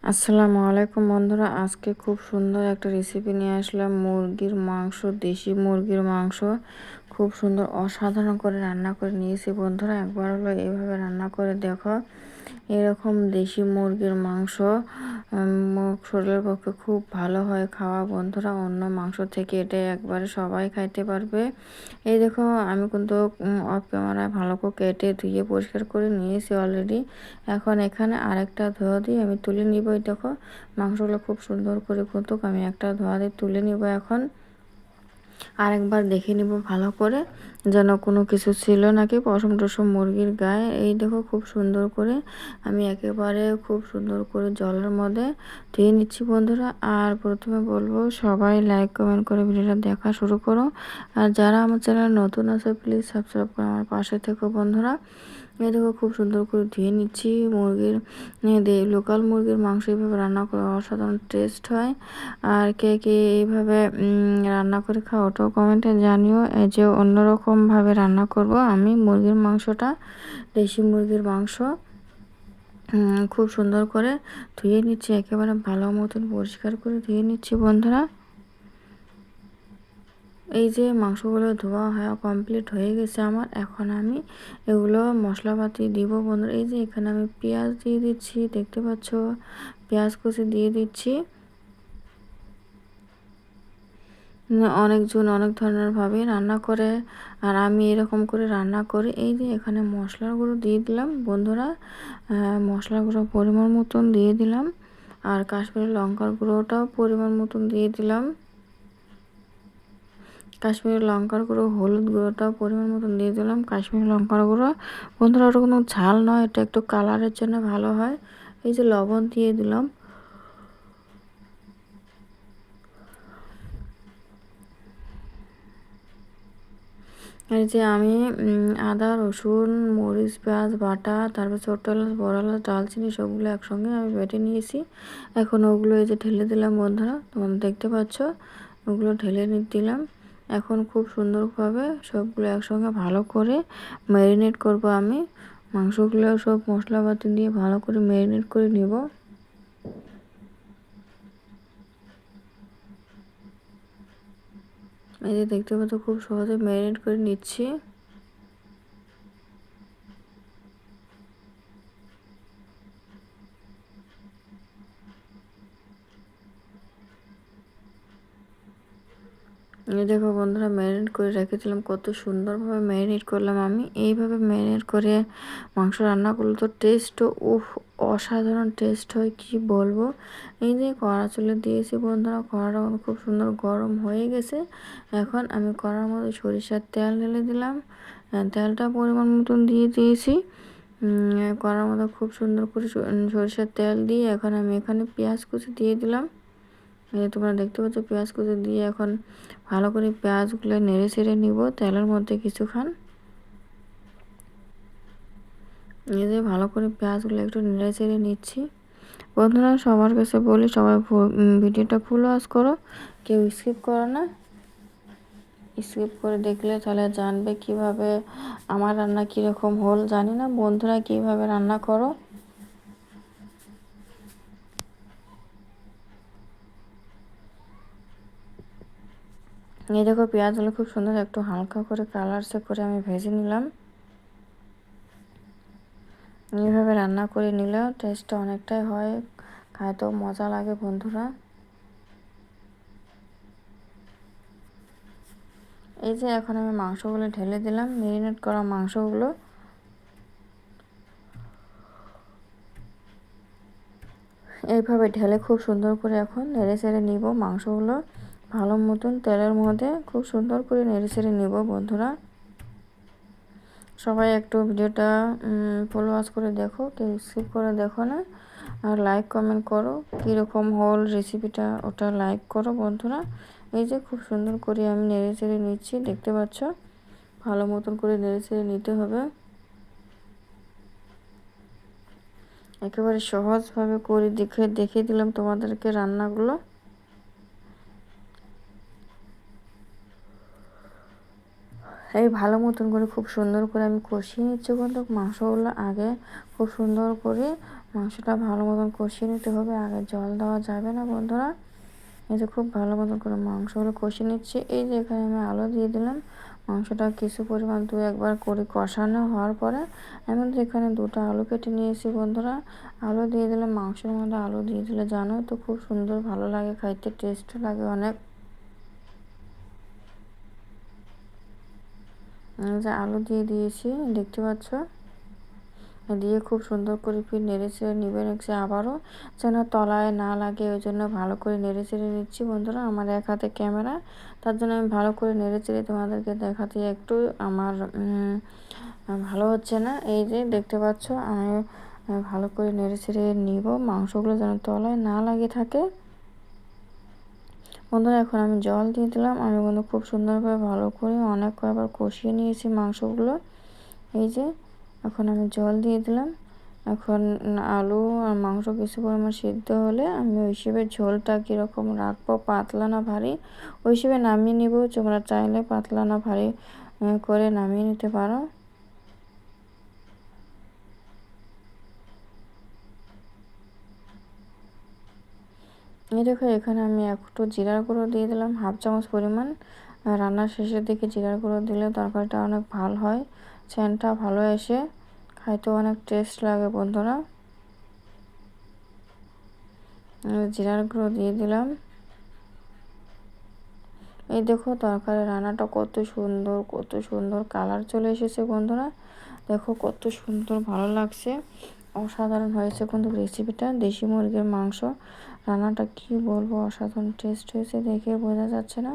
আসসালামু আলাইকুম বন্ধুরা, আজকে খুব সুন্দর একটা রেসিপি নিয়ে আসলাম। মুরগির মাংস, দেশি মুরগির মাংস খুব সুন্দর অসাধারণ করে রান্না করে নিয়েছি বন্ধুরা। একবার হলো এইভাবে রান্না করে দেখো। এরকম দেশি মুরগির মাংস শরীরের পক্ষে খুব ভালো হয় খাওয়া বন্ধুরা। অন্য মাংস থেকে এটা একবারে সবাই খাইতে পারবে। এই দেখো, আমি কিন্তু অফ ক্যামেরায় ভালো করে কেটে ধুয়ে পরিষ্কার করে নিয়েছি অলরেডি। এখন এখানে আরেকটা ধোয়া দিয়ে আমি তুলে নিব। এই দেখো, মাংসগুলো খুব সুন্দর করে কিন্তু আমি একটা ধোয়া দিয়ে তুলে নিব। এখন আরেকবার দেখে নিব ভালো করে, যেন কোনো কিছু ছিল নাকি পশম টসম মুরগির গায়ে। এই দেখো, খুব সুন্দর করে আমি একেবারে খুব সুন্দর করে জলের মধ্যে ধুয়ে নিচ্ছি বন্ধুরা। আর প্রথমে বলবো, সবাই লাইক কমেন্ট করে ভিডিওটা দেখা শুরু করো। আর যারা আমার চ্যানেল নতুন আছে প্লিজ সাবস্ক্রাইব করে আমার পাশে থেকো বন্ধুরা। এই দেখো, খুব সুন্দর করে ধুয়ে নিচ্ছি। মুরগির লোকাল মুরগির মাংস এইভাবে রান্না করে অসাধারণ টেস্ট হয়। আর কে কে এইভাবে রান্না করে খাও ওটাও কমেন্টে জানিও। এই যে অন্যরকমভাবে রান্না করব আমি মুরগির মাংসটা, দেশি মুরগির মাংস খুব সুন্দর করে ধুয়ে নিচ্ছি, একেবারে ভালো মতন পরিষ্কার করে ধুয়ে নিচ্ছি বন্ধুরা। এই যে মাংসগুলো ধোয়া হওয়া কমপ্লিট হয়ে গেছে আমার। এখন আমি এগুলো মশলাপাতি দিব বন্ধুরা। এই যে এখানে আমি পেঁয়াজ দিয়ে দিচ্ছি, দেখতে পাচ্ছ, পেঁয়াজ কুচি দিয়ে দিচ্ছি। অনেকজন অনেক ধরনের ভাবে রান্না করে, আর আমি এরকম করে রান্না করি। এই যে এখানে মশলার গুঁড়ো দিয়ে দিলাম বন্ধুরা, মশলার গুঁড়ো পরিমাণ মতন দিয়ে দিলাম। আর কাশ্মীরি লঙ্কার গুঁড়োটাও পরিমাণ মতন দিয়ে দিলাম। কাশ্মীরি লঙ্কার গুঁড়ো, হলুদ গুঁড়োটাও পরিমাণ মতন দিয়ে দিলাম। কাশ্মীরি লঙ্কার গুঁড়ো বন্ধুরা, ওটা কোনো ঝাল নয়, এটা একটু কালারের জন্য ভালো হয়। এই যে লবণ দিয়ে দিলাম। এই যে আমি আদা, রসুন, মরিচ, পেঁয়াজ বাটা, তারপর ছোট এলাচ, বড় এলাচ, দালচিনি সবগুলো একসঙ্গে আমি বেটে নিয়েছি। এখন ওগুলো এই যে ঢেলে দিলাম বন্ধুরা, তোমরা দেখতে পাচ্ছ, ওগুলো ঢেলে দিলাম। এখন খুব সুন্দরভাবে সবগুলো একসঙ্গে ভালো করে ম্যারিনেট করব আমি। মাংসগুলো সব মশলাপাতি দিয়ে ভালো করে ম্যারিনেট করে নিব। এই যে দেখতে পাচ্ছ, খুব সহজে ম্যারিনেট করে নিচ্ছি। এই দেখো বন্ধুরা, ম্যারিনেট করে রেখেছিলাম, কত সুন্দরভাবে ম্যারিনেট করলাম আমি। এইভাবে ম্যারিনেট করে মাংস রান্না করলে তো টেস্ট অসাধারণ টেস্ট হয়, কি বলবো। এই যে কড়া চুলে দিয়েছি বন্ধুরা, কড়াটা খুব সুন্দর গরম হয়ে গেছে। এখন আমি কড়ার মধ্যে সরিষার তেল ঢেলে দিলাম। তেলটা পরিমাণ মতন দিয়ে দিয়েছি। কড়ার মধ্যে খুব সুন্দর করে সরিষার তেল দিয়ে এখন আমি এখানে পেঁয়াজ কুচি দিয়ে দিলাম। এই তোমরা দেখতে পাচ্ছ, পেঁয়াজ কুচি দিয়ে এখন ভালো করে পেঁয়াজগুলো নেড়ে ছেড়ে নিব তেলের মধ্যে কিছুক্ষণ। এই যে ভালো করে পেঁয়াজগুলো একটু নেড়ে ছেড়ে নিচ্ছি বন্ধুরা। সবার কাছে বলি, সবাই ভিডিওটা ফুল ওয়াচ করো, কেউ স্কিপ করো না। স্কিপ করে দেখলে তাহলে জানবে কিভাবে আমার রান্না কীরকম হল। জানি না বন্ধুরা কিভাবে রান্না করো। এই দেখো, পেঁয়াজগুলো খুব সুন্দর একটু হালকা করে কালারসে করে আমি ভেজে নিলাম। এইভাবে রান্না করে নিলেও টেস্টটা অনেকটাই হয়, খাইতেও মজা লাগে বন্ধুরা। এই যে এখন আমি মাংসগুলো ঢেলে দিলাম, ম্যারিনেট করা মাংসগুলো। এইভাবে ঢেলে খুব সুন্দর করে এখন নেড়ে চেড়ে নিব মাংসগুলো। ভালো মতন তেলের মধ্যে খুব সুন্দর করে নেড়ে চেড়ে নিব বন্ধুরা। সবাই একটু ভিডিওটা ফুল ওয়াচ করে দেখো, কেউ স্কিপ করে দেখো না। আর লাইক কমেন্ট করো, কীরকম হল রেসিপিটা ওটা লাইক করো বন্ধুরা। এই যে খুব সুন্দর করে আমি নেড়ে চেড়ে নিচ্ছি, দেখতে পাচ্ছ, ভালো মতন করে নেড়ে চেড়ে নিতে হবে। একেবারে সহজভাবে করে দেখিয়ে দিলাম তোমাদেরকে রান্নাগুলো। এই ভালো মতন করে খুব সুন্দর করে আমি কষিয়ে নিচ্ছি বন্ধু মাংসগুলো। আগে খুব সুন্দর করে মাংসটা ভালো মতন কষিয়ে নিতে হবে, আগে জল দেওয়া যাবে না বন্ধুরা। এই যে খুব ভালো মতন করে মাংসগুলো কষিয়ে নিচ্ছি। এই যে এখানে আমি আলু দিয়ে দিলাম। মাংসটা কিছু পরিমাণ 2-1 বার করে কষানো হওয়ার পরে আমি এখানে 2টা আলু কেটে নিয়েছি বন্ধুরা। আলু দিয়ে দিলাম। মাংসের মধ্যে আলু দিয়ে দিলে জানো তো খুব সুন্দর ভালো লাগে খাইতে, টেস্টও লাগে অনেক। যে আলু দিয়ে দিয়েছি দেখতে পাচ্ছ, দিয়ে খুব সুন্দর করে ফির নেড়ে চেড়ে নিবে নিচ্ছে আবারও, যেন তলায় না লাগে ওই জন্য ভালো করে নেড়ে চেড়ে নিচ্ছি বন্ধুরা। আমার এক হাতে ক্যামেরা, তার জন্য আমি ভালো করে নেড়ে চেড়ে তোমাদেরকে দেখাতে একটু আমার ভালো হচ্ছে না। এই যে দেখতে পাচ্ছ আমি ভালো করে নেড়ে চেড়ে নিব, মাংসগুলো যেন তলায় না লাগে থাকে বন্ধুরা। এখন আমি জল দিয়ে দিলাম। আমি কিন্তু খুব সুন্দরভাবে ভালো করে অনেক কয়েকবার কষিয়ে নিয়েছি মাংসগুলো। এই যে এখন আমি জল দিয়ে দিলাম। এখন আলু আর মাংস কিছু পরিমাণ সিদ্ধ হলে আমি ওই হিসেবে ঝোলটা কীরকম রাখবো, পাতলা না ভারী, ওই হিসেবে নামিয়ে নিব। তোমরা চাইলে পাতলা না ভারী করে নামিয়ে নিতে পারো। এই দেখো এখানে আমি একটু জিরার গুঁড়ো দিয়ে দিলাম, 1/2 চামচ পরিমাণ। রান্নার শেষের দিকে জিরার গুঁড়ো দিলে তরকারিটা অনেক ভালো হয়, সেন্টটা ভালো এসে খাইতেও অনেক টেস্ট লাগে বন্ধুরা। জিরার গুঁড়ো দিয়ে দিলাম। এই দেখো তরকারি রান্নাটা কত সুন্দর কালার চলে এসেছে বন্ধুরা। দেখো কত সুন্দর ভালো লাগছে, অসাধারণ হয়েছে কিন্তু রেসিপিটা। দেশি মুরগির মাংস রান্নাটা কি বলবো, অসাধারণ টেস্ট হয়েছে, দেখে বোঝা যাচ্ছে না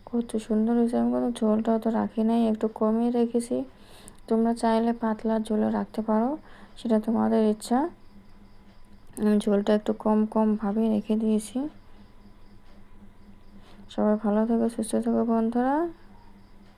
কত সুন্দর হয়েছে। আমি কিন্তু ঝোলটাও তো রাখি নাই, একটু কমই রেখেছি। তোমরা চাইলে পাতলা ঝোলে রাখতে পারো, সেটা তোমাদের ইচ্ছা। আমি ঝোলটা একটু কম ভাবে রেখে দিয়েছি। সবাই ভালো থেকো, সুস্থ থেকো বন্ধুরা।